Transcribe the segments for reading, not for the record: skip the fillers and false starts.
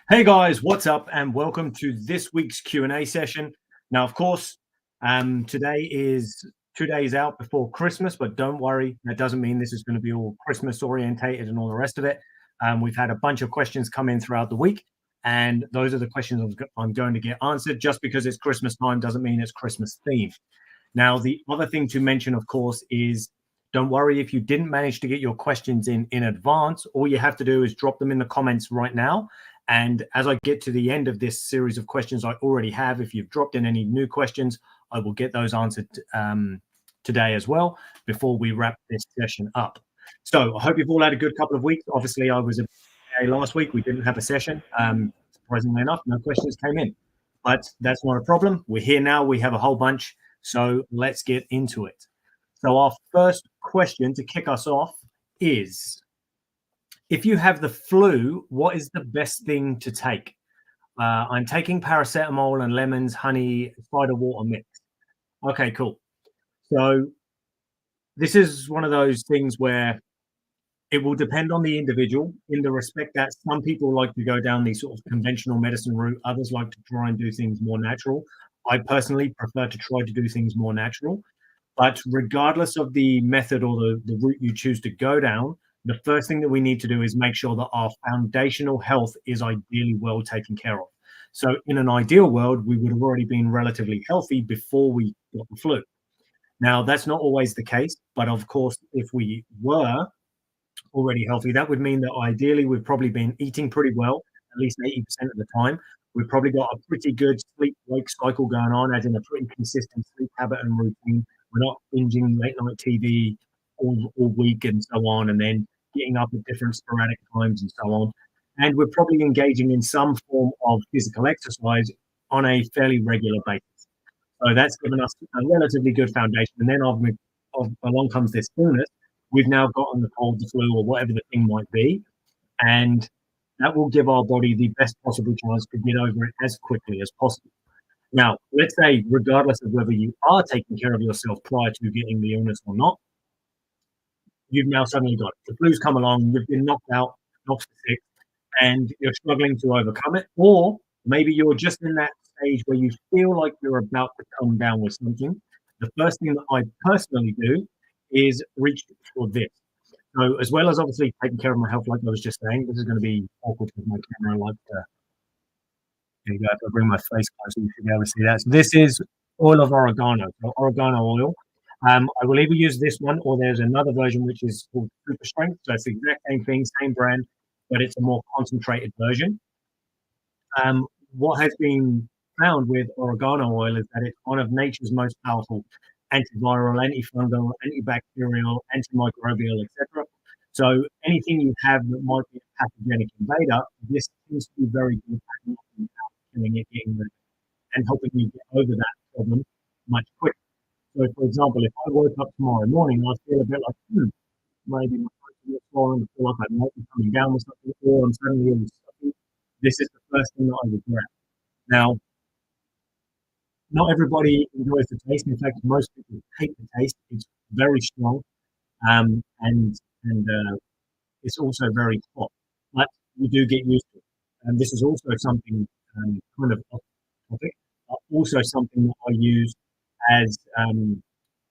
Hey guys, what's up? And welcome to this week's Q&A session. Now, of course, today is 2 days out before Christmas, but don't worry, that doesn't mean this is going to be all Christmas orientated and all the rest of it. We've had a bunch of questions come in throughout the week, and those are the questions I'm going to get answered. Just because it's Christmas time doesn't mean it's Christmas themed. Now, the other thing to mention, of course, is don't worry if you didn't manage to get your questions in advance. All you have to do is drop them in the comments right now. And as I get to the end of this series of questions I already have, if you've dropped in any new questions, I will get those answered today as well before we wrap this session up. So I hope you've all had a good couple of weeks. Obviously, I was away last week. We didn't have a session. Surprisingly enough, no questions came in. But that's not a problem. We're here now. We have a whole bunch. So let's get into it. So our first question to kick us off is, if you have the flu, what is the best thing to take? I'm taking paracetamol and lemons, honey, cider water mix. Okay, cool. So this is one of those things where it will depend on the individual, in the respect that some people like to go down the sort of conventional medicine route. Others like to try and do things more natural. I personally prefer to try to do things more natural. But regardless of the method or the route you choose to go down, the first thing that we need to do is make sure that our foundational health is ideally well taken care of. So in an ideal world, we would have already been relatively healthy before we got the flu. Now, that's not always the case, but of course, if we were already healthy, that would mean that ideally we've probably been eating pretty well, at least 80% of the time. We've probably got a pretty good sleep-wake cycle going on, as in a pretty consistent sleep habit and routine. We're not binging late-night TV all week and so on, and then getting up at different sporadic times and so on. And we're probably engaging in some form of physical exercise on a fairly regular basis. So that's given us a relatively good foundation. And then along comes this illness. We've now gotten the cold, the flu, or whatever the thing might be. And that will give our body the best possible chance to get over it as quickly as possible. Now, let's say, regardless of whether you are taking care of yourself prior to getting the illness or not, you've now suddenly got it. The flu's come along, you've been knocked out, knocked sick, and you're struggling to overcome it. Or maybe you're just in that stage where you feel like you're about to come down with something. The first thing that I personally do is reach for this. So as well as obviously taking care of my health, like I was just saying, this is going to be awkward with my camera. There you go. If I bring my face closer, you should be able to see that. So this is oil of oregano, so oregano oil. I will either use this one, or there's another version which is called Super Strength. So it's the exact same thing, same brand, but it's a more concentrated version. What has been found with oregano oil is that it's one of nature's most powerful antiviral, antifungal, antibacterial, antimicrobial, etc. So anything you have that might be a pathogenic invader, this seems to be very good at knocking out, killing it, getting rid of it, and helping you get over that problem much quicker. So, for example, if I woke up tomorrow morning and I feel a bit like, maybe my throat's a bit swollen, I feel like I might be coming down with something, or I'm suddenly really stuffy, this is the first thing that I would grab. Now, not everybody enjoys the taste. In fact, most people hate the taste. It's very strong, and it's also very hot. But you do get used to it. And this is also something kind of off topic, but also something that I use as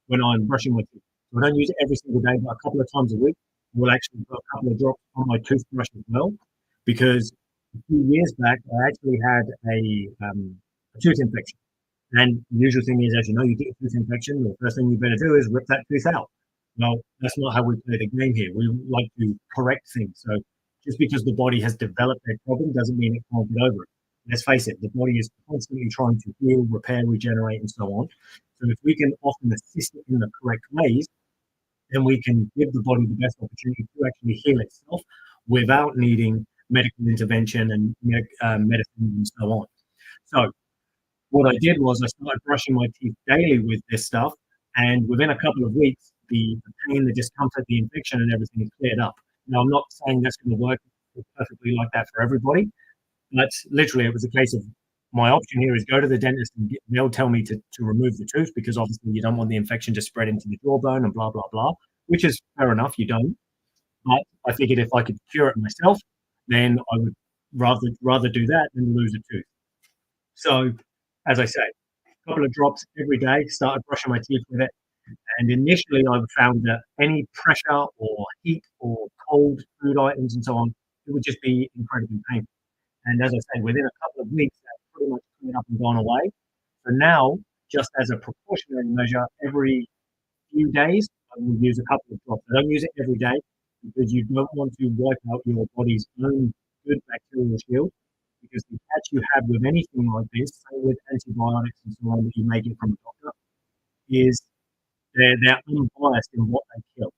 when I'm brushing my teeth. So I don't use it every single day, but a couple of times a week, I will actually put a couple of drops on my toothbrush as well, because a few years back I actually had a tooth infection. And the usual thing is, as you know, you get a tooth infection, the first thing you better do is rip that tooth out. Well, that's not how we play the game here. We like to correct things. So just because the body has developed a problem doesn't mean it can't get over it. Let's face it, the body is constantly trying to heal, repair, regenerate, and so on. So if we can often assist it in the correct ways, then we can give the body the best opportunity to actually heal itself without needing medical intervention and medicine and so on. So what I did was I started brushing my teeth daily with this stuff, and within a couple of weeks, the pain, the discomfort, the infection, and everything is cleared up. Now, I'm not saying that's going to work perfectly like that for everybody, but literally, it was a case of my option here is go to the dentist and they'll tell me to remove the tooth, because obviously you don't want the infection to spread into the jawbone and blah, blah, blah, which is fair enough, you don't. But I figured if I could cure it myself, then I would rather do that than lose a tooth. So, as I say, a couple of drops every day, started brushing my teeth with it, and initially I found that any pressure or heat or cold food items and so on, it would just be incredibly painful. And as I say, within a couple of weeks, that pretty much cleared up and gone away. So now, just as a precautionary measure, every few days, I will use a couple of drops. I don't use it every day because you don't want to wipe out your body's own good bacterial shield. Because the catch you have with anything like this, say with antibiotics and so on that you may get from a doctor, is they're unbiased in what they kill.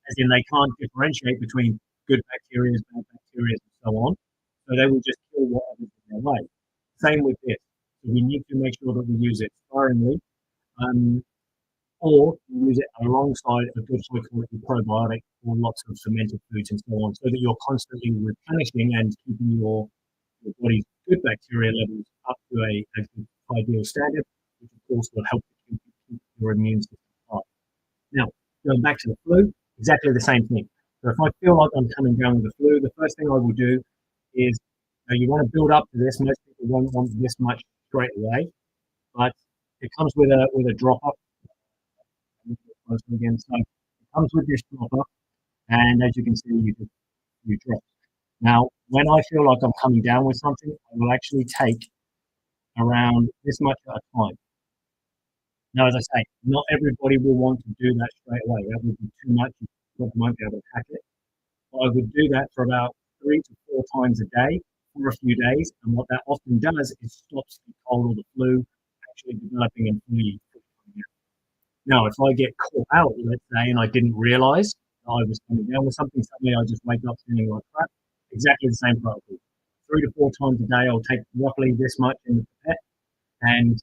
As in, they can't differentiate between good bacteria, bad bacteria, and so on. So they will just kill whatever's in their way. Same with this. So we need to make sure that we use it sparingly. Um, or use it alongside a good high quality probiotic or lots of fermented foods and so on, so that you're constantly replenishing and keeping your body's good bacteria levels up to a good ideal standard, which of course will help to keep your immune system up. Now, going back to the flu, exactly the same thing. So if I feel like I'm coming down with the flu, the first thing I will do is you want to build up to this. Most people won't want this much straight away, but it comes with a drop up again. So it comes with this dropper, and as you can see, you drop. Now, when I feel like I'm coming down with something, I will actually take around this much at a time. Now, as I say, not everybody will want to do that straight away. That would be too much. You won't be able to hack it. But I would do that for about 3 to 4 times a day for a few days. And what that often does is stops the cold or the flu actually developing and fully coming out. Now, if I get caught out, let's say, and I didn't realize I was coming down with something, suddenly I just wake up feeling like crap, exactly the same protocol. 3 to 4 times a day, I'll take roughly this much in the pipette, and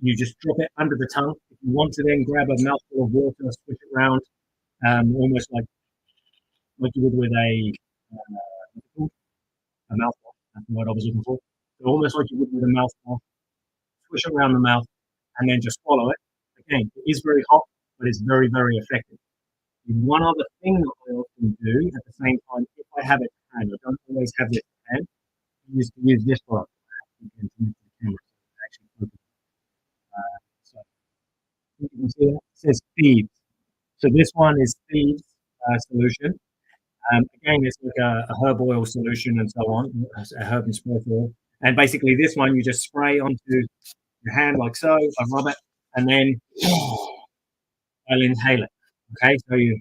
you just drop it under the tongue. If you want to then grab a mouthful of water, switch it around, almost like you would with a mouthwash. That's the word I was looking for. So almost like you would with a mouthwash, swish it around the mouth, and then just swallow it. Again, it is very hot, but it's very, very effective. One other thing that I often do at the same time, if I have it at hand, I don't always have this at hand, I used to use this product. You can see the camera, so it actually focus. So you can see that it says Thieves. So this one is Thieves solution. Again, it's like a herb oil solution and so on, a herb and spice oil. And basically, this one you just spray onto your hand like so. I rub it, and then I'll inhale it. Okay, so you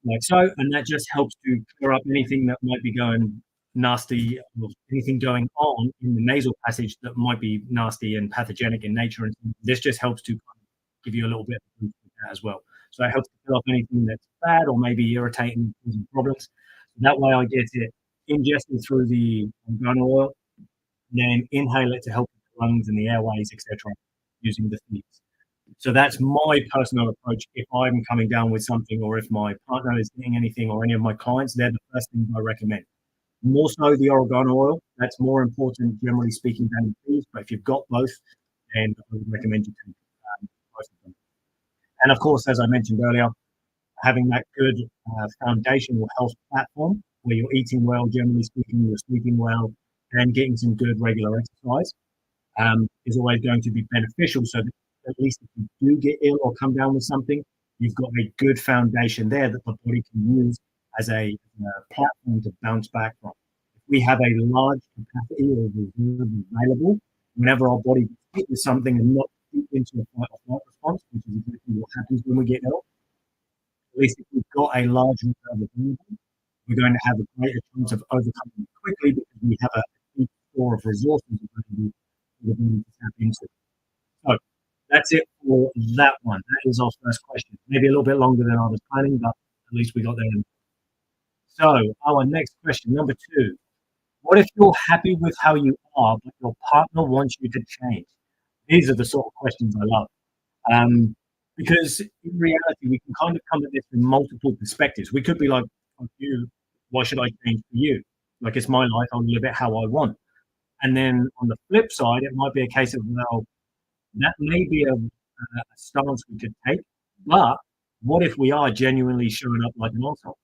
like so, and that just helps to clear up anything that might be going nasty or anything going on in the nasal passage that might be nasty and pathogenic in nature. And this just helps to kind of give you a little bit of boost with that as well. So it helps to clear up anything that's bad or maybe irritating, causing problems. That way, I get it ingested through the gun oil, and then inhale it to help with the lungs and the airways, etc., using the thieves. So that's my personal approach. If I'm coming down with something, or if my partner is getting anything, or any of my clients, they're the first things I recommend. More so the oregano oil. That's more important, generally speaking, than the teas. But if you've got both, then I would recommend you take both of them. And of course, as I mentioned earlier, having that good foundational health platform where you're eating well, generally speaking, you're sleeping well, and getting some good regular exercise is always going to be beneficial. So that at least if you do get ill or come down with something, you've got a good foundation there that the body can use as a platform to bounce back from. If we have a large capacity or reserve available, whenever our body gets hit with something and not into a fight or flight response, which is exactly what happens when we get ill, at least if we've got a large reserve available, we're going to have a greater chance of overcoming it quickly because we have a deep store of resources available for the body to tap into. So that's it for that one. That is our first question. Maybe a little bit longer than I was planning, but at least we got there. So our next question, number 2. What if you're happy with how you are, but your partner wants you to change? These are the sort of questions I love. Because in reality, we can kind of come at this from multiple perspectives. We could be like, "Fuck you, why should I change for you? Like, it's my life, I'll live it how I want." And then on the flip side, it might be a case of, well, that may be a stance we could take, but what if we are genuinely showing up like an asshole?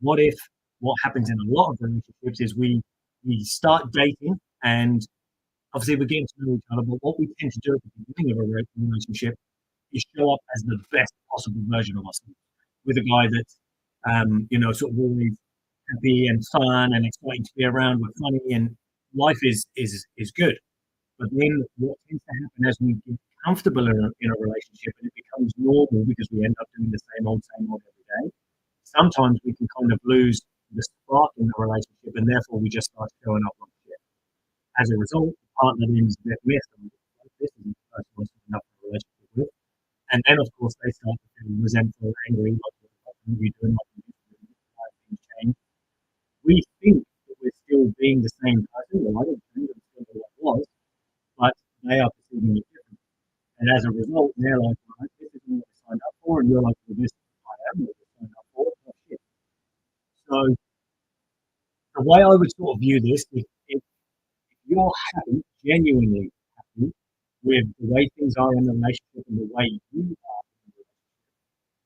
What if what happens in a lot of relationships is we start dating, and obviously we're getting to know each other. But what we tend to do at the beginning of a relationship is show up as the best possible version of ourselves with a guy that's sort of always happy and fun and exciting to be around. We're funny and life is good. But then what tends to happen as we get comfortable in a relationship and it becomes normal because we end up doing the same old every day, sometimes we can kind of lose the spark in the relationship and therefore we just start showing up like shit. As a result, the partner then is a bit missed and like, this isn't the person I signed up for a relationship with. And then, of course, they start to feel resentful, angry, like, what are we doing? Like, we used to do, why have things changed? We think that we're still being the same person. Well, I don't think I'm still who I was, but they are perceiving it differently. And as a result, they're like, right, this isn't what I signed up for. And you're like, well, this I am what I signed up for. Oh, shit. So the way I would sort of view this is if you're happy, genuinely happy with the way things are in the relationship and the way you are in the relationship,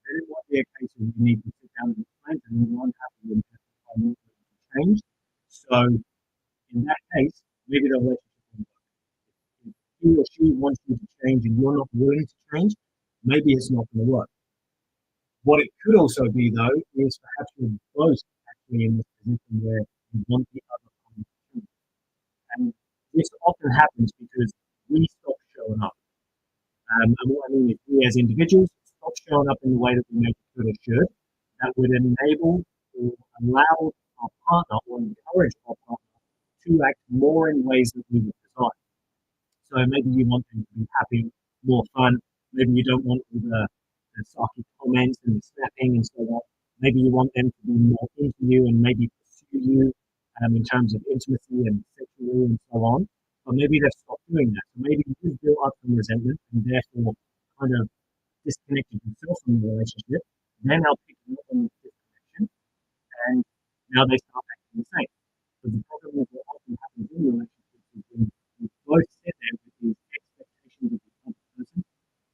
then it might be a case of you need to sit down with friends and you're unhappy and justify moving to change. So in that case, maybe the relationship won't work. If he or she wants you to change and you're not willing to change, maybe it's not going to work. What it could also be, though, is perhaps you're both actually in this position where you want the other person to change. And this often happens because we stop showing up. And what I mean is we as individuals stop showing up in the way that we maybe could or should. That would enable or allow our partner or encourage our partner to act more in ways that we would desire. So maybe you want them to be happy, more fun. Maybe you don't want all the sarky comments and the snapping and so on. Maybe you want them to be more into you and maybe pursue you in terms of intimacy and sexually and so on. But maybe they've stopped doing that. So maybe you've built up some resentment and therefore kind of disconnected yourself from the relationship. They're now picking up on this disconnection and now they start acting the same. So the problem is what often happens in relationships is when you both sit there with these expectations of the other person,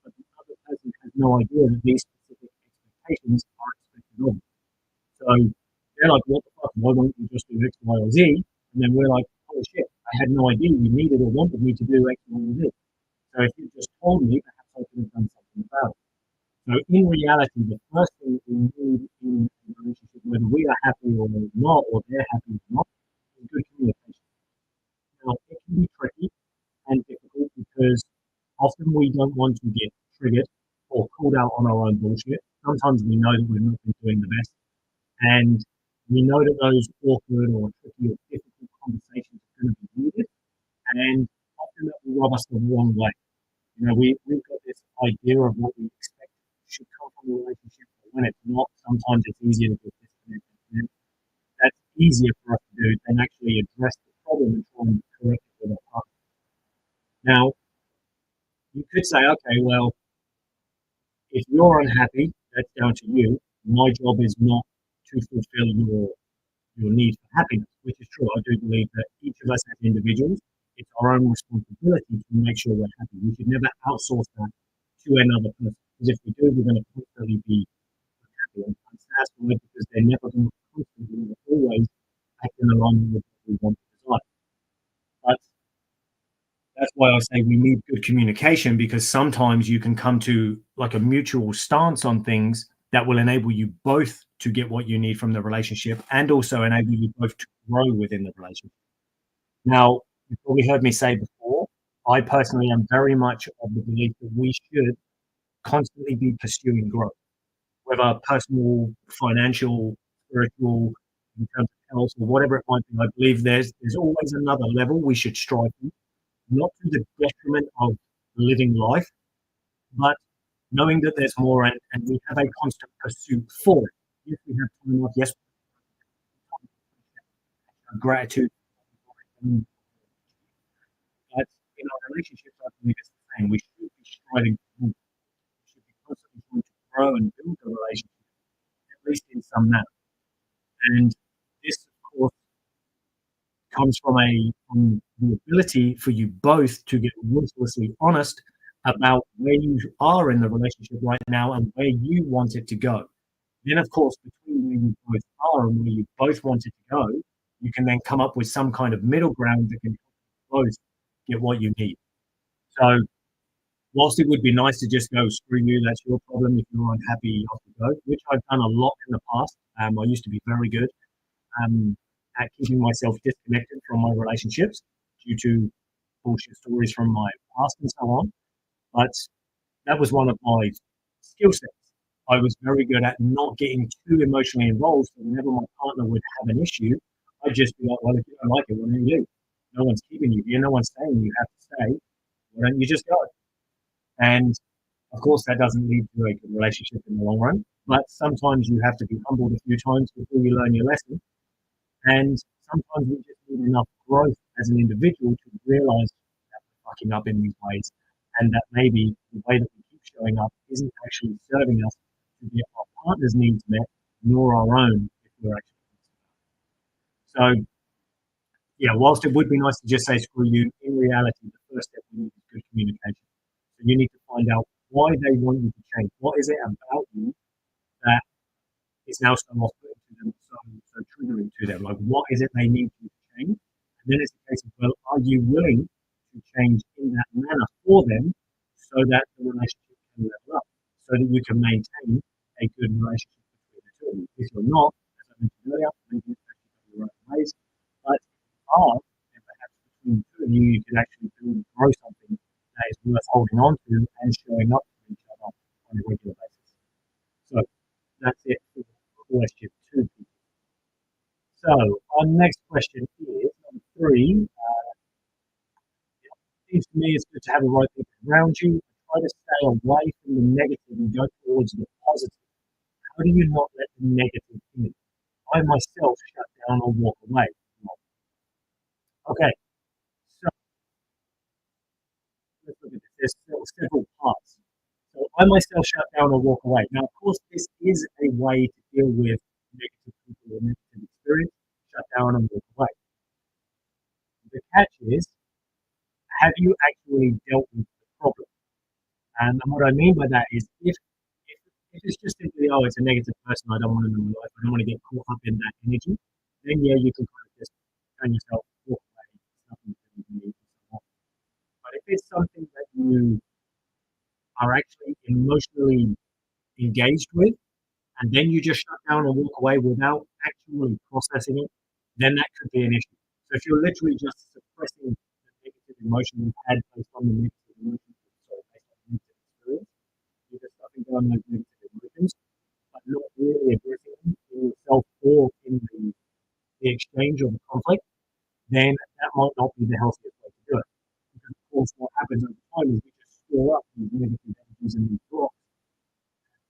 but the other person has no idea that these specific expectations are expected of them. So they're like, what the fuck? Why won't you just do X, Y, or Z? And then we're like, oh shit, I had no idea you needed or wanted me to do X, Y, or Z. So if you just told me, perhaps I could have done something about it. So in reality, the first thing that we need in a relationship, whether we are happy or not, or they're happy or not, is good communication. Now, it can be tricky and difficult because often we don't want to get triggered or called out on our own bullshit. Sometimes we know that we've not been doing the best, and we know that those awkward or tricky or difficult conversations are going to be needed, and often that will rub us the wrong way. We've got this idea of what we expect should come from a relationship, but when it's not, sometimes it's easier to get disconnected. And that's easier for us to do than actually address the problem and try and correct it with our partner. Now, you could say, okay, well, if you're unhappy, that's down to you. My job is not to fulfill your need for happiness, which is true. I do believe that each of us as individuals, it's our own responsibility to make sure we're happy. We should never outsource that to another person. Because if we do, we're going to constantly be unhappy and unsatisfied because they're never going to constantly always act in alignment with what we want to desire. But that's why I say we need good communication because sometimes you can come to like a mutual stance on things that will enable you both to get what you need from the relationship and also enable you both to grow within the relationship. Now, you've probably heard me say before, I personally am very much of the belief that we should constantly be pursuing growth, whether personal, financial, spiritual, in terms of health, or whatever it might be. I believe there's always another level we should strive for, not to the detriment of living life, but knowing that there's more and we have a constant pursuit for it. Yes, we have time off. Yes, we have gratitude. But in our relationships, I believe it's the same. We should be striving for more. We should be constantly trying to grow and build a relationship, at least in some manner. And this, of course, comes from the ability for you both to get ruthlessly honest about where you are in the relationship right now and where you want it to go. Then, of course, between where you both are and where you both wanted to go, you can then come up with some kind of middle ground that can both get what you need. So, whilst it would be nice to just go, screw you, that's your problem. If you're unhappy, off you go, which I've done a lot in the past. I used to be very good at keeping myself disconnected from my relationships due to bullshit stories from my past and so on. But that was one of my skill sets. I was very good at not getting too emotionally involved. So whenever my partner would have an issue, I'd just be like, well, if you don't like it, what do you do? No one's keeping you here. No one's saying you have to stay. Why don't you just go? And of course, that doesn't lead to a good relationship in the long run. But sometimes you have to be humbled a few times before you learn your lesson. And sometimes we just need enough growth as an individual to realize that we're fucking up in these ways and that maybe the way that we keep showing up isn't actually serving us to get our partner's needs met, nor our own if we're actually. So, yeah, whilst it would be nice to just say screw you, in reality, the first step we need is good communication. So you need to find out why they want you to change. What is it about you that is now so off-putting to them, so triggering to them? Like, what is it they need you to change? And then it's a case of, well, are you willing to change in that manner for them so that the relationship can level up, so that you can maintain a good relationship between the two of you? If you're not, as I mentioned earlier, maybe it's actually going your own ways. But if you are, then perhaps between the two of you, you can actually build and grow something that is worth holding on to and showing up for each other on a regular basis. So that's it for question two. So our next question is number three. It seems to me it's good to have the right people around you. Try to stay away from the negative and go towards the positive. How do you not let the negative in? I myself shut down or walk away. Okay, so let's look at this. There's several parts. So I myself shut down or walk away. Now, of course, this is a way to deal with negative people or negative experience. Shut down and walk away. The catch is, have you actually dealt with the problem? And what I mean by that is, if it's just simply, oh, it's a negative person, I don't want to know my life, I don't want to get caught up in that energy, then yeah, you can kind of just turn yourself, walk away, it's nothing to do with you, and so on. But if it's something that you are actually emotionally engaged with, and then you just shut down and walk away without actually processing it, then that could be an issue. So if you're literally just suppressing the negative emotion you've had based on the negative emotion, sorry, based on the negative experience, you're just stuffing down those negative emotions, but not really addressing them in yourself or in the exchange or the conflict, then that might not be the healthiest way to do it. Because of course what happens over time is we just store up these negative energies and these blocks.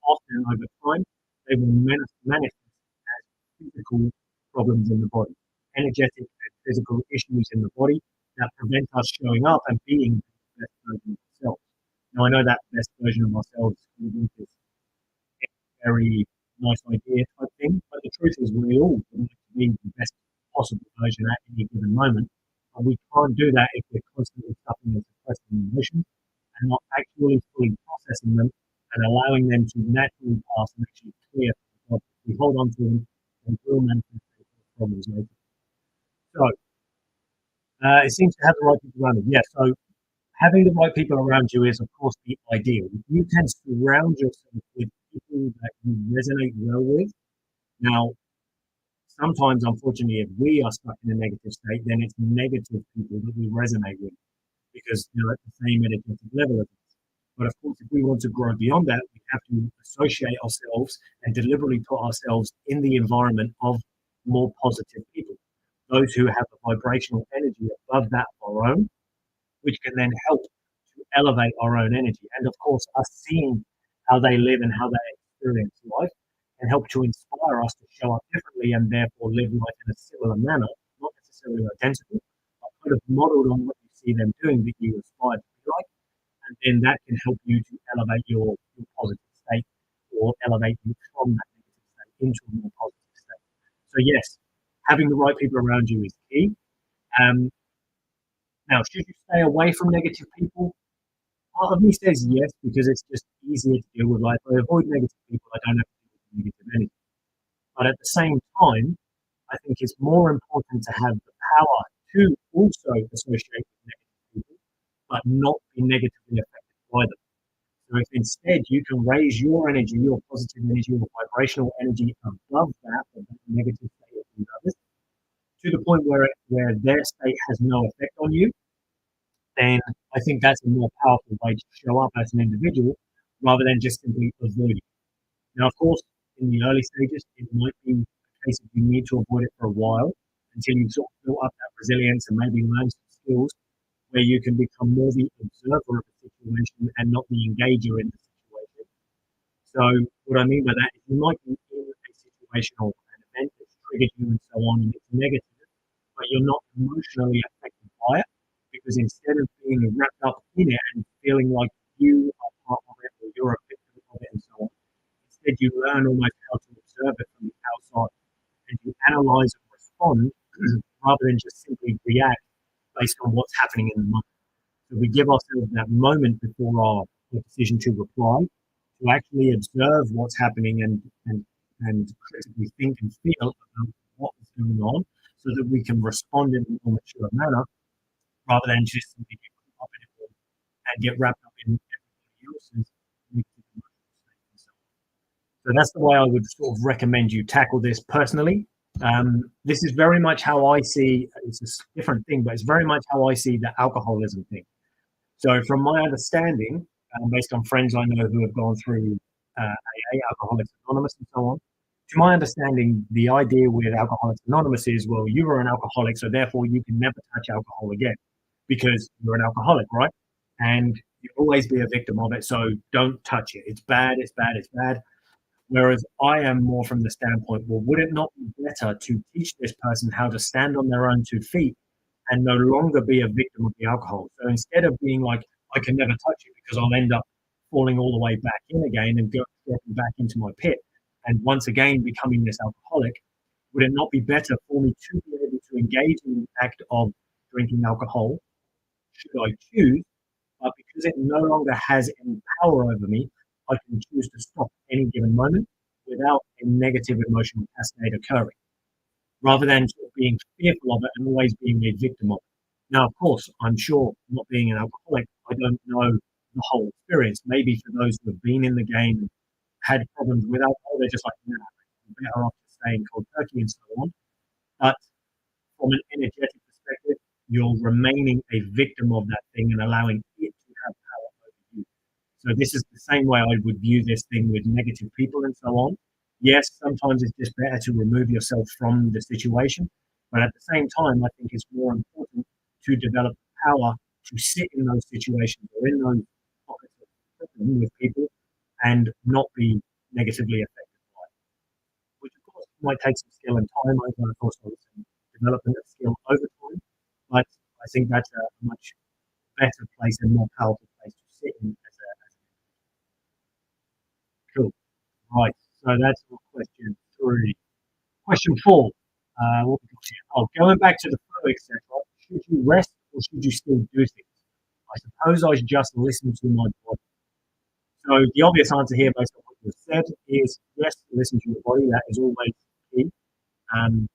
Often over time, they will manifest as physical problems in the body, energetic and physical issues in the body that prevent us showing up and being the best version of ourselves. Now, I know that best version of ourselves is a very nice idea type thing, but the truth is we all would like to be the best possible version at any given moment. And we can't do that if we're constantly stuffing and suppressing emotions and not actually fully processing them and allowing them to naturally pass and actually clear. If we hold on to them, they will manifest problems later. So it seems to have the right people around it. Yeah, so having the right people around you is, of course, the ideal. You can surround yourself with people that you resonate well with. Now, sometimes, unfortunately, if we are stuck in a negative state, then it's negative people that we resonate with because they're at the same energetic level as us. But of course, if we want to grow beyond that, we have to associate ourselves and deliberately put ourselves in the environment of more positive people, those who have a vibrational energy above that of our own, which can then help to elevate our own energy. And of course, us seeing how they live and how they experience life can help to inspire us to show up differently and therefore live life in a similar manner, not necessarily identical, but kind of modeled on what you see them doing that you aspire to be like. And then that can help you to elevate your positive state or elevate you from that negative state into a more positive state. So, yes, having the right people around you is key. Um, Now, should you stay away from negative people? Part of me says yes, because it's just easier to deal with. Like, if I avoid negative people, I don't have to deal with negative energy. But at the same time, I think it's more important to have the power to also associate with negative people, but not be negatively affected by them. So if instead you can raise your energy, your positive energy, your vibrational energy above that of the negative state of the others, to the point where their state has no effect on you, then I think that's a more powerful way to show up as an individual rather than just simply avoiding. Now, of course, in the early stages, it might be a case of you need to avoid it for a while until you've sort of built up that resilience and maybe learn some skills where you can become more the observer of the situation and not the engager in the situation. So what I mean by that is you might be in a situation or an event that's triggered you and so on, and it's negative, but you're not emotionally affected by it because instead of being wrapped up in it and feeling like you are part of it or you're a victim of it and so on, instead you learn almost how to observe it from the outside and you analyze and respond rather than just simply react based on what's happening in the moment. So we give ourselves that moment before our decision to reply to actually observe what's happening and critically think and feel about what is going on so that we can respond in a more mature manner rather than just simply get caught up in it and get wrapped up in everybody else's negative emotional state and so on. So that's the way I would sort of recommend you tackle this personally. This is very much how I see it's a different thing, but it's very much how I see the alcoholism thing. So, from my understanding, based on friends I know who have gone through AA, Alcoholics Anonymous, and so on, to my understanding, the idea with Alcoholics Anonymous is, well, you are an alcoholic, so therefore you can never touch alcohol again because you're an alcoholic, right? And you'll always be a victim of it, so don't touch it. It's bad, it's bad, it's bad. Whereas I am more from the standpoint, well, would it not be better to teach this person how to stand on their own 2 feet and no longer be a victim of the alcohol? So instead of being like, I can never touch it because I'll end up falling all the way back in again and dropping back into my pit and once again becoming this alcoholic, would it not be better for me to be able to engage in the act of drinking alcohol, should I choose, but because it no longer has any power over me, I can choose to stop at any given moment without a negative emotional cascade occurring, rather than sort of being fearful of it and always being a victim of it. Now, of course, I'm sure not being an alcoholic, I don't know the whole experience. Maybe for those who have been in the game and had problems with alcohol, they're just like, nah, I'm better off just staying cold turkey and so on. But from an energetic perspective, you're remaining a victim of that thing and allowing it to have power over you. So this is the same way I would view this thing with negative people and so on. Yes, sometimes it's just better to remove yourself from the situation, but at the same time, I think it's more important to develop power to sit in those situations or in those pockets of problem with people and not be negatively affected by it, which of course might take some skill and time over, of course, some development of skill over time, but I think that's a much better place and more powerful place to sit in as a cool. Right. So that's for question 3. Question 4. What we got here? Oh, going back to the flow, etc. Should you rest or should you still do things? I suppose I should just listen to my body. So the obvious answer here, based on what you've said, is yes, listen to your body. That is always key. Um,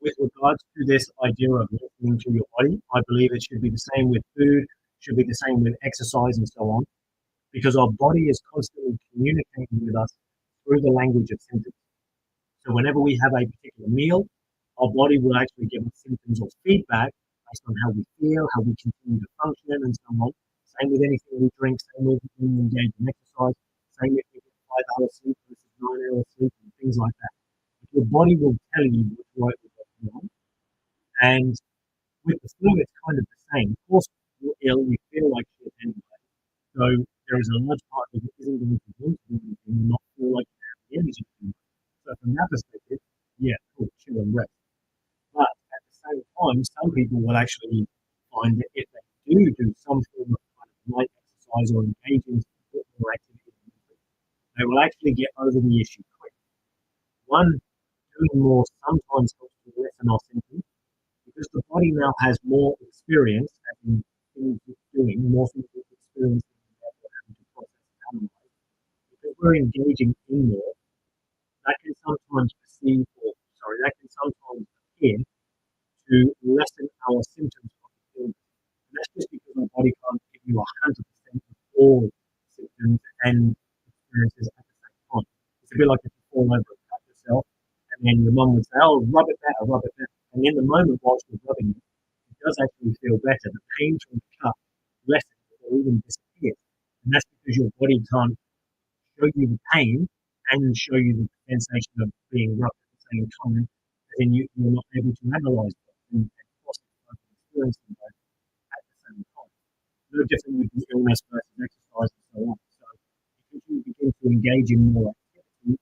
with regards to this idea of listening to your body, I believe it should be the same with food, should be the same with exercise and so on, because our body is constantly communicating with us through the language of symptoms. So whenever we have a particular meal, our body will actually give us symptoms or feedback based on how we feel, how we continue to function, and so on. Same with anything we drink, same with when we engage in exercise, same if we get 5 hours sleep versus 9 hours sleep, and things like that. Your body will tell you what's right and what's wrong. And with the flu, it's kind of the same. Of course, you're ill, you feel like shit anyway. So there is a large part of it that isn't going to want to do anything and not feel like you have the energy to do it. So from that perspective, yeah, cool, chill and rest. But at the same time, some people will actually find that if they do some form of kind of light exercise or engage in some bit more activity, they will actually get over the issue quick. One, doing more sometimes helps to lessen our symptoms because the body now has more experience in things it's doing, more things it's experiencing, and therefore having to process and analyze. we're engaging in more, that can sometimes perceive, or sorry, that can sometimes appear to lessen our symptoms of the illness. And that's just because our body can't give you 100% of all symptoms and experiences at the same time. It's a bit like if you fall over and cut yourself, and then your mum would say, "Oh, rub it better, rub it better." And in the moment whilst you're rubbing it, it does actually feel better. The pain from the cut lessens or even disappears. And that's because your body can't show you the pain and show you the sensation of being rubbed at the same time. And then you're not able to analyze it and process both experiencing both at the same time. No different with the illness versus exercise and so on. So if you begin to engage in more activity,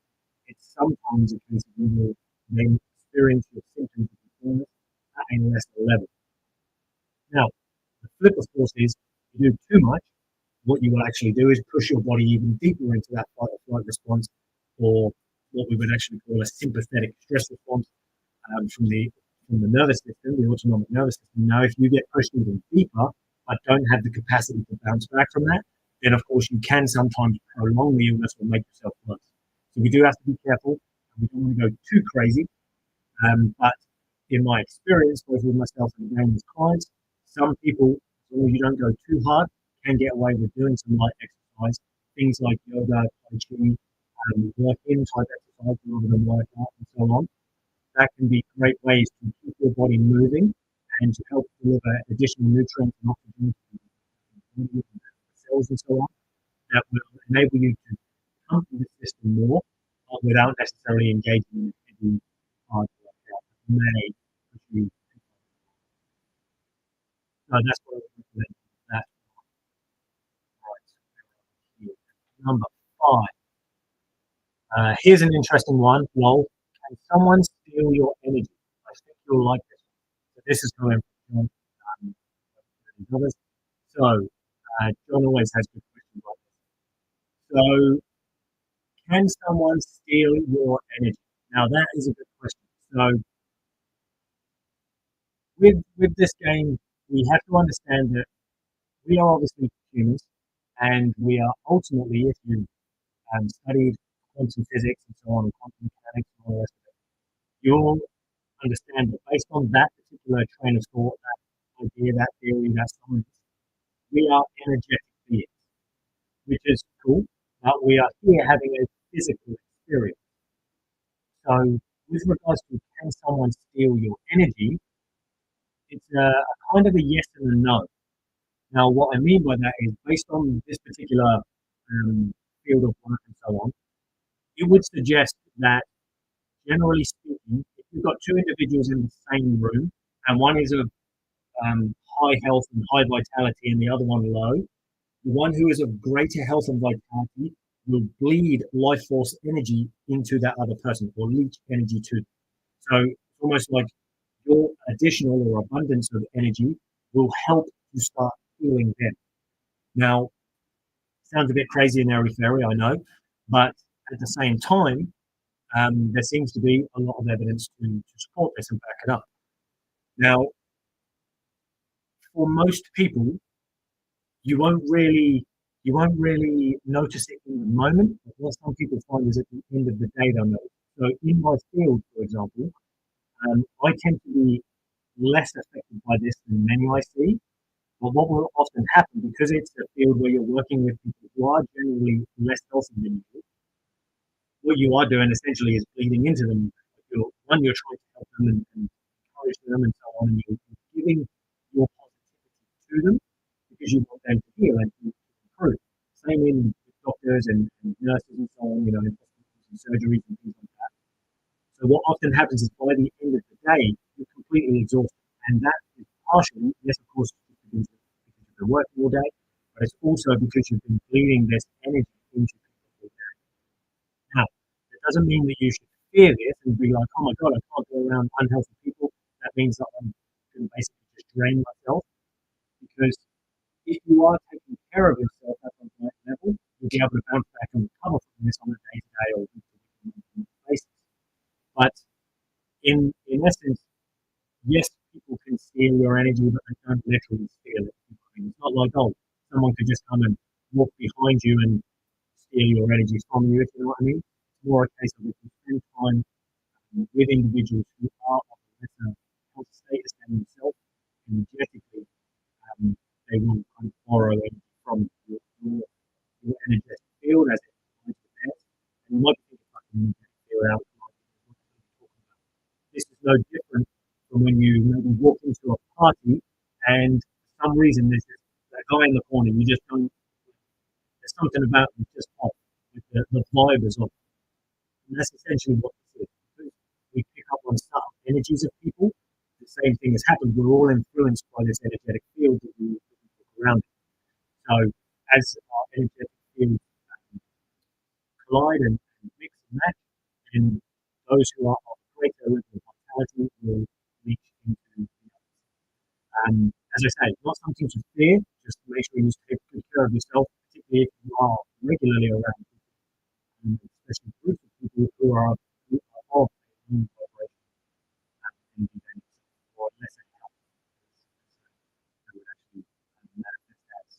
it's sometimes a case of you will then experience your symptoms of the illness at a lesser level. Now, the flip, of course, is if you do too much, what you will actually do is push your body even deeper into that fight or flight response, or what we would actually call a sympathetic stress response from the nervous system, the autonomic nervous system. Now, if you get pushed even deeper, but don't have the capacity to bounce back from that, then of course you can sometimes prolong the illness or make yourself worse. So we do have to be careful. We don't want to go too crazy. But in my experience, both with myself and again with clients, some people, as long as you don't go too hard, can get away with doing some light exercise, things like yoga, tai chi, work-in type exercise rather than workout and so on. That can be great ways to keep your body moving and to help deliver additional nutrients and oxygen to the cells and so on. That will enable you to pump the system more, but without necessarily engaging in heavy hard workout that may push you. So that's what I would recommend. That right here. Number 5. Here's an interesting one. Lol. Can someone steal your energy? I think you'll like this one. So this is coming from John. Others. So John always has good questions like this. So can someone steal your energy? Now that is a good question. So with this game, we have to understand that we are obviously humans, and we are ultimately, if you studied quantum physics and so on, and quantum mechanics and all the rest of it, you'll understand that based on that particular train of thought, that idea, that theory, that science, we are energetic beings, which is cool, but we are here having a physical experience. So, with regards to can someone steal your energy, it's a kind of a yes and a no. Now, what I mean by that is based on this particular field of work and so on, it would suggest that generally speaking, if you've got two individuals in the same room and one is of high health and high vitality and the other one low, the one who is of greater health and vitality will bleed life force energy into that other person or leach energy to them. So it's almost like your additional or abundance of energy will help you start healing them. Now, sounds a bit crazy and airy fairy, I know, but at the same time, there seems to be a lot of evidence to support this and back it up. Now, for most people, you won't really you won't really notice it in the moment, but what some people find is at the end of the day they'll notice. So in my field, for example, I tend to be less affected by this than many I see. But what will often happen, because it's a field where you're working with people who are generally less healthy than you, what you are doing essentially is bleeding into them. You're trying to help them and encourage them and so on, and you're giving your positivity to them because you want them to heal and to improve. Same in with doctors and nurses and so on, in hospitals and surgeries and things like that. So what often happens is by the end of the day, you're completely exhausted. And that is partially, yes, of course, because you've been working all day, but it's also because you've been bleeding this energy into people all day. Now, it doesn't mean that you should fear this and be like, oh my God, I can't be around unhealthy people. That means that I'm going to basically just drain myself. Because if you are taking care of yourself at the right level, you'll be able to bounce back and recover from this on a day-to-day or week-to-week basis. But in essence, yes, people can steal your energy, but they don't literally steal it. It's not like, oh, someone could just come and walk behind you and steal your energy from you, if you know what I mean. It's more a case of if you spend time with individuals who are of a lesser health status than yourself, energetically, they will kind of borrow energy from your energetic field as it applies to theirs. And you might think about the energetic field out this is no different from when you maybe walk into a party and for some reason there's this that guy in the corner, you just don't, there's something about it just off with the vibe is off. And that's essentially what this is. Because we pick up on subtle energies of people. The same thing has happened. We're all influenced by this energetic field that we look around. So as our energetic fields collide and mix and match, and those who are of greater level of vitality will reach into the as I say, not something to fear, just make sure you take good care of yourself, particularly if you are regularly around people, especially groups of people who are of a low vibration and be or lesser health, that would actually manifest as.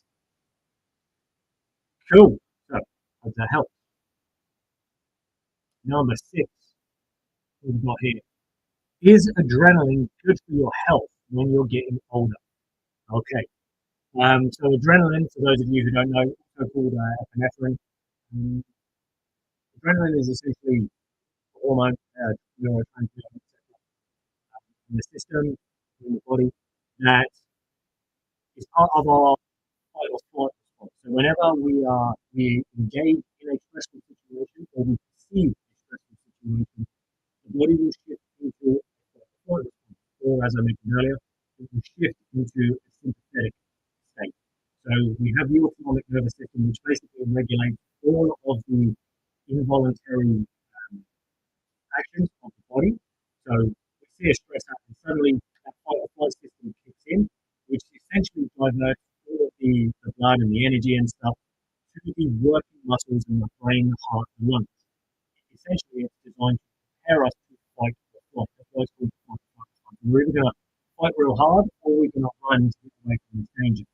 Cool. So, hope that helps. Number six, what we've got here. Is adrenaline good for your health when you're getting older? Okay. So adrenaline, for those of you who don't know, also called epinephrine. Um, Adrenaline is essentially a hormone, neurotransmitter in the system, in the body, that is part of our fight or flight response. So whenever we engage in a stressful situation or we perceive a stressful situation, the body will shift into a fight or flight response, or as I mentioned earlier, it will shift into a sympathetic state. So we have the autonomic nervous system, which basically regulates all of the involuntary actions of the body. So we see a stress happen, suddenly that fight or flight system kicks in, which essentially diverts all of the blood and the energy and stuff to the working muscles in the brain, the heart, and lungs. Essentially, it's designed to prepare us to fight or flight. That's why it's called fight or flight. We're either going to fight real hard or we're going to run to get away from the danger.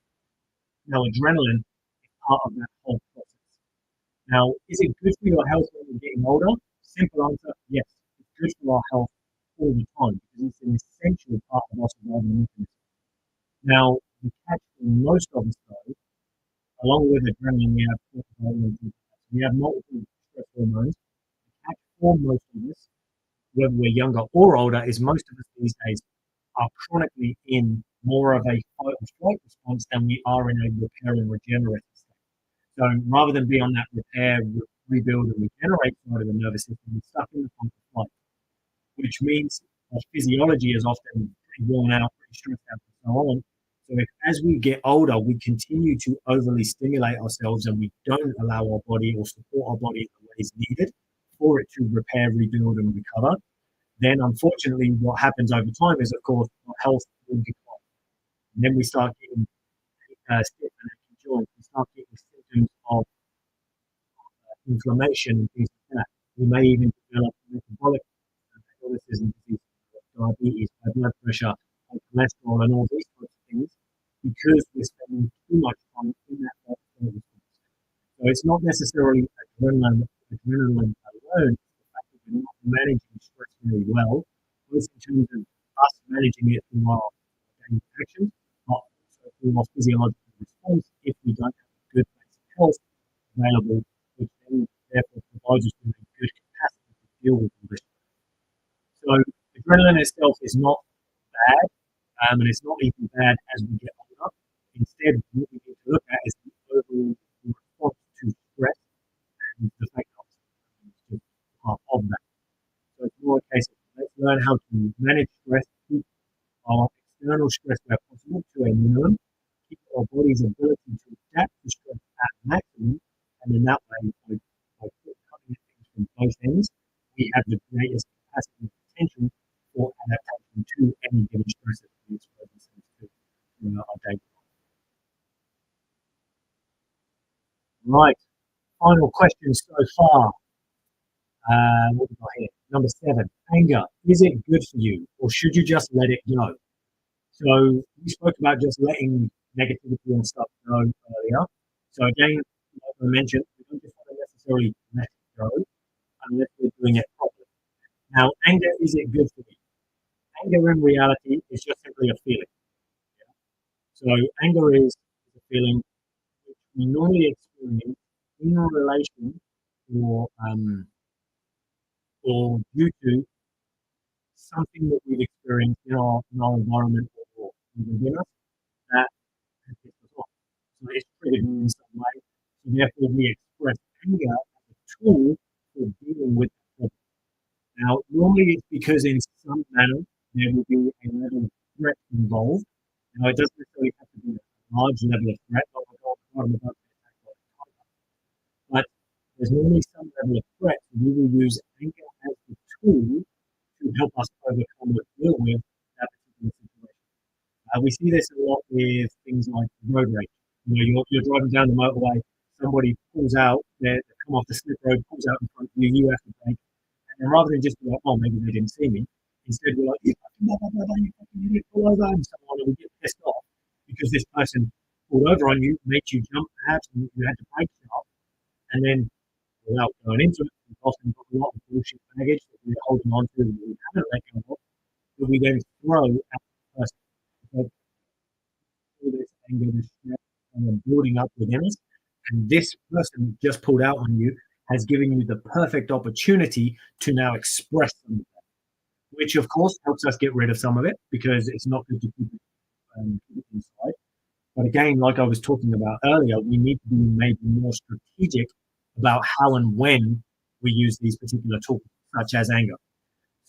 Now, adrenaline is part of that whole process. Now, is it good for your health when you're getting older? Simple answer, yes. It's good for our health all the time because it's an essential part of our survival mechanism. Now, the catch for most of us, though, along with adrenaline, we have cortisol and we have multiple stress hormones. The catch for most of us, whether we're younger or older, is most of us these days are chronically in more of a fight or flight response than we are in a repair and regenerative state. So rather than be on that repair, rebuild, and regenerate side of the nervous system, we're stuck in the fight or flight, which means our physiology is often pretty worn out, pretty stressed out, and so on. So if, as we get older, we continue to overly stimulate ourselves and we don't allow our body or support our body in the ways needed for it to repair, rebuild, and recover, then unfortunately what happens over time is, of course, our health will decline. And then we start getting stiff and aching joints. We start getting symptoms of inflammation and things like that. We may even develop metabolic illnesses and diseases, like diabetes, high blood pressure, high cholesterol, and all these sorts of things because we're spending too much time in that response. So it's not necessarily adrenaline alone, it's the fact that we're not managing stress very well, both in terms of us managing it through our daily actions, but also through our physiological response if we don't have a good basic health available, which then therefore provides us with a good capacity to deal with all this. So adrenaline itself is not bad, and it's not even bad as we get older. Instead, what we need to look at is the overall response to stress and the fact that it's just part of that. So it's more a case of let's learn how to manage stress, keep our external stress where possible to a minimum, keep our body's ability to adapt to stress at maximum, and in that way, by cutting things from both ends, we have the greatest capacity and potential for adaptation to any given stress that we expose ourselves to in our daily life. Right, final question so far. What we got here? Number seven, anger. Is it good for you, or should you just let it go? So we spoke about just letting negativity and stuff go earlier. So again, like I mentioned, we don't just want to necessarily let it go unless we're doing it properly. Now, anger, is it good for you? Anger in reality is just simply a feeling. So anger is a feeling which we normally experience in relation or due to something that we've experienced in our environment or within us that has pissed us off. So it's triggered in some way. So therefore we express anger as a tool for dealing with the problem. Now, normally it's because in some manner there will be a level of threat involved. Now, it doesn't necessarily have to be a large level of threat. Oh my God, I'm about to get attacked by a tiger. But there's normally some level of threat. And we will use anger as the tool to help us overcome or deal with that particular situation. We see this a lot with things like road rage. You're driving down the motorway, somebody pulls out, they come off the slip road, pulls out in front of you, you have to brake. And then rather than just be like, oh, maybe they didn't see me, instead we're like, you fucking blah, blah, blah, blah, you fucking idiot, pull over, and so on, and we get pissed off because this person pulled over on you, made you jump perhaps, and you had to brake sharp, and then without going into it, we've often got a lot of bullshit baggage that we're holding on to that we haven't let go of, that we then throw at the person. So all this anger, this stress, and then building up within us. And this person who just pulled out on you has given you the perfect opportunity to now express some of that, which of course helps us get rid of some of it because it's not good to keep it inside. But again, like I was talking about earlier, we need to be maybe more strategic about how and when we use these particular tools, such as anger.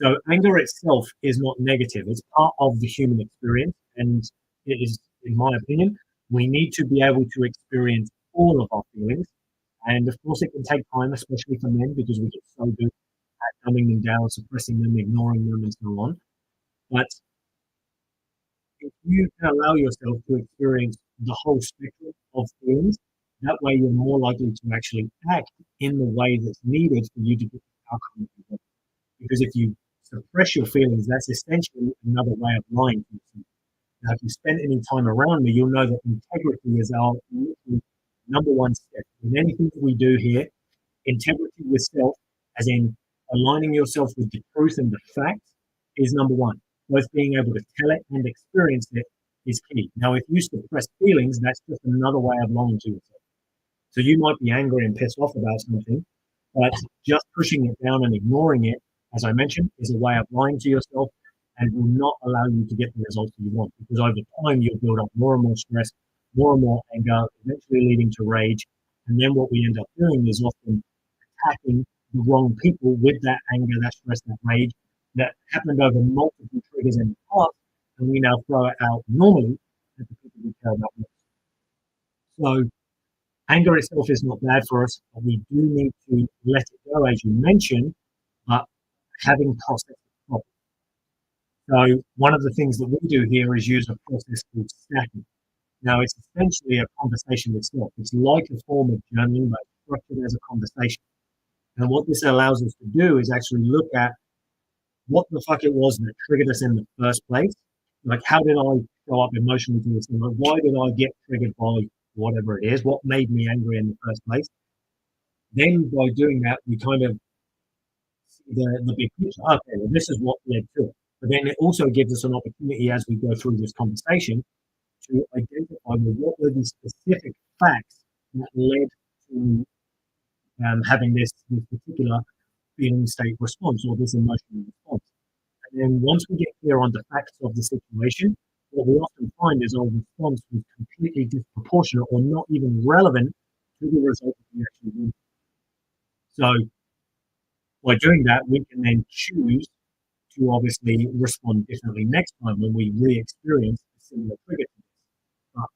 So anger itself is not negative. It's part of the human experience. And it is, in my opinion, we need to be able to experience all of our feelings. And of course, it can take time, especially for men, because we get so good at dumbing them down, suppressing them, ignoring them, and so on. But if you can allow yourself to experience the whole spectrum of feelings, that way you're more likely to actually act in the way that's needed for you to get the outcome that you want. Because if you suppress your feelings, that's essentially another way of lying to yourself. Now, if you spend any time around me, you'll know that integrity is our number one step. In anything that we do here, integrity with self, as in aligning yourself with the truth and the facts, is number one. Both being able to tell it and experience it is key. Now, if you suppress feelings, that's just another way of lying to yourself. So you might be angry and pissed off about something, but just pushing it down and ignoring it, as I mentioned, is a way of lying to yourself and will not allow you to get the results that you want. Because over time, you'll build up more and more stress, more and more anger, eventually leading to rage. And then what we end up doing is often attacking the wrong people with that anger, that stress, that rage that happened over multiple triggers in the past. And we now throw it out normally at the people we care about most. So anger itself is not bad for us, but we do need to let it go, as you mentioned, but having processed it properly. So one of the things that we do here is use a process called stacking. Now, it's essentially a conversation with self. It's like a form of journaling, but structured as a conversation. And what this allows us to do is actually look at what the fuck it was that triggered us in the first place. Like, how did I show up emotionally to this thing? Like, why did I get triggered by whatever it is? What made me angry in the first place? Then by doing that, we kind of see the big picture. Okay, well, this is what led to it. But then it also gives us an opportunity as we go through this conversation to identify well, what were the specific facts that led to having this particular feeling state response or this emotional response. And then once we get clear on the facts of the situation, what we often find is our response was completely disproportionate or not even relevant to the result that we actually wanted. So by doing that, we can then choose to obviously respond differently next time when we re-experience a similar trigger to this. But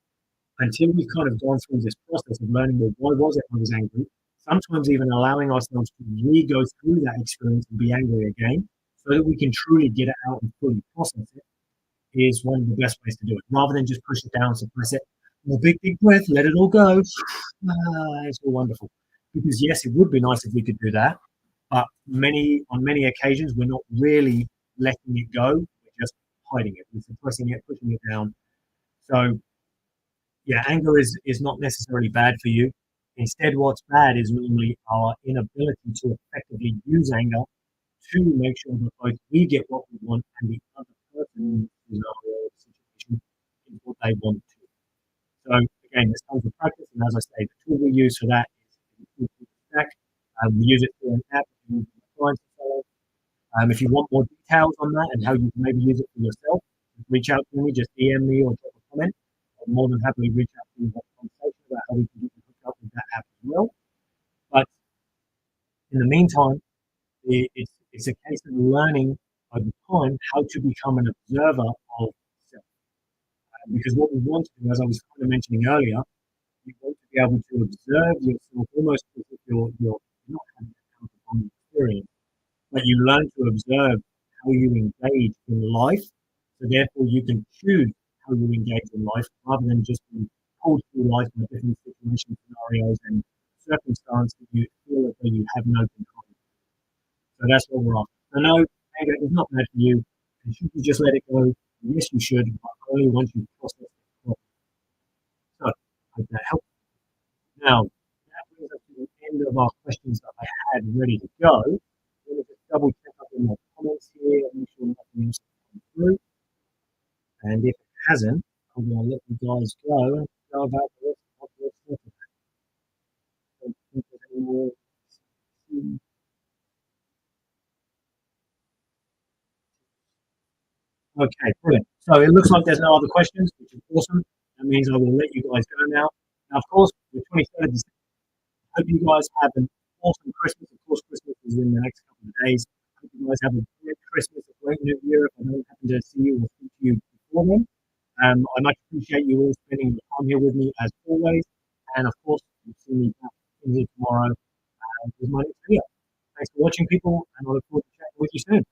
until we've kind of gone through this process of learning, well, why was it I was angry? Sometimes even allowing ourselves to re-go through that experience and be angry again so that we can truly get it out and fully process it is one of the best ways to do it, rather than just push it down, suppress it. A big, big breath, let it all go. It's all wonderful. Because yes, it would be nice if we could do that, but on many occasions, we're not really letting it go. We're just hiding it, we're suppressing it, pushing it down. So yeah, anger is not necessarily bad for you. Instead, what's bad is normally our inability to effectively use anger to make sure that both we get what we want and the other person in the scenario or situation is what they want to. So again, this comes with practice, and as I say, the tool we use for that is Stack. We use it through an app, we use it with clients and so on. If you want more details on that and how you can maybe use it for yourself, reach out to me, just DM me or drop a comment. I'll more than happily reach out to you and have a conversation about how we can get you hooked up with that app as well. But in the meantime, it's a case of learning over time how to become an observer of self. Because what we want to do, as I was kind of mentioning earlier, you want to be able to observe yourself almost as if you're not having a counterpart experience, but you learn to observe how you engage in life. So therefore, you can choose how you engage in life rather than just being pulled through life by different situations, scenarios, and circumstances that you feel as though you have no control. So that's what we're after. So no, anger is not bad for you. And should you just let it go? Yes, you should, but only once you process it properly. So I hope that helps. Now, that brings us to the end of our questions that I had ready to go. I'm going to just double check up in my comments here and make sure nothing else has come through. And if it hasn't, I'm going to let you guys go and go about the rest of the stuff. I don't think there's any more. Okay, brilliant. So it looks like there's no other questions, which is awesome. That means I will let you guys go now. Now, of course, the 23rd of December, I hope you guys have an awesome Christmas. Of course, Christmas is in the next couple of days. I hope you guys have a great Christmas, a great New Year. If I don't happen to see you or speak to you before then, I much appreciate you all spending the time here with me as always. And of course, you'll see me back in here tomorrow with my next video. Thanks for watching, people, and I look forward to chatting with you soon.